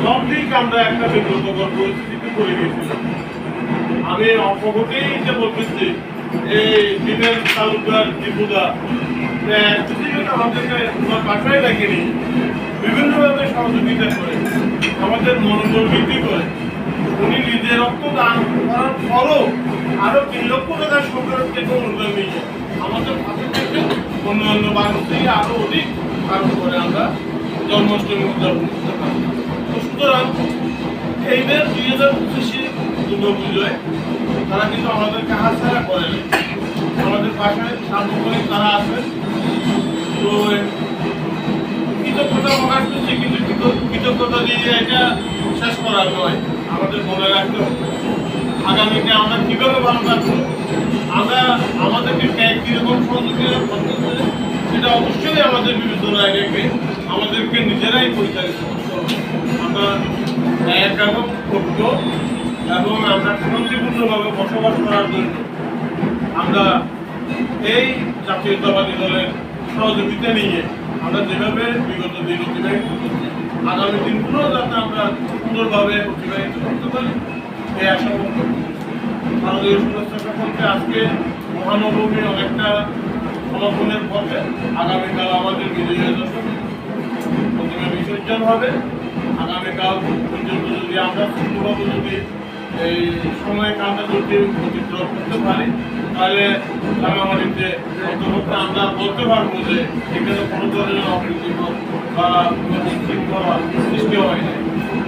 সব দিক আমরা একটা বিব্রতকর পরিস্থিতিতে পড়ে গেছিলাম। আমি অপঘটেই যে বলতেছি এই দিনের তালুকদার দীপুদা আমাদেরকে তোমার বাসায় ডাকেনি, বিভিন্নভাবে সহযোগিতা করে, আমাদের মনোবল বৃদ্ধি করে। উনি নিজের রক্ত দান করার পরও আরো 3 লক্ষ টাকা সরকার থেকে অনুদান নিয়ে আমাদের পাশে থেকে অন্যান্য মানুষ থেকে আরো অধিক কারণ করে আমরা জন্মাষ্টমী উদযাপন করতে পারি। সুতরাং এইবার 2025 দুর্গাপুজোয় তারা কিন্তু আমাদেরকে হাতছাড়া করে না, আমাদের পাশে সার্বক্ষণিক তারা আছেন। তো কৃতজ্ঞতা প্রকাশ করছে, কিন্তু কৃতজ্ঞতা দিয়ে এটা শেষ করার নয়, আমাদের মনে রাখতে হবে আগামীতে আমরা কীভাবে ভালো থাকবো, আমরা আমাদেরকে কীরকম সহযোগিতা করতে হবে সেটা অবশ্যই আমাদের বিবেচনায় রেখে আমাদেরকে নিজেরাই পরিচালিত করতে হবে। আমরা এক এবং করত এবং আমরা শান্তিপূর্ণভাবে বসবাস করার জন্য আমরা এই জাতীয়তাবাদী দলের সহযোগিতা নিয়ে আমরা যেভাবে বিগত দিন অতিবাহিত করছি, আগামী দিনগুলো যাতে আমরা সুন্দরভাবে অতিবাহিত করতে পারি এই আশা করব। ভারতীয় শুভেচ্ছা সকলকে। আজকে মহানবমী অনেকটা সমাপনের পথে, আগামীকাল আমাদের বিজয়া দশমী, প্রতিমা বিসর্জন হবে। আগামীকাল পর্যন্ত যদি আমরা সুন্দরভাবে যদি এই সময়কালটা যদি অতিক্রম করতে পারি, তাহলে রাঙামাটিতে অন্তত আমরা বলতে পারবো যে এখানে কোনো ধরনের অপ্রীতিকর বা শৃঙ্খলা সৃষ্টি হয় না।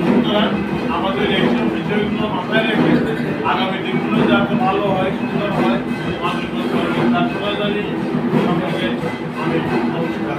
সুতরাং আমাদের এইসব বিষয়গুলো মাথায় রেখে আগামী দিনগুলো যাতে ভালো হয়, সুন্দর হয়, মানুষজন প্রার্থনা জানিয়ে সকলকে আমি নমস্কার।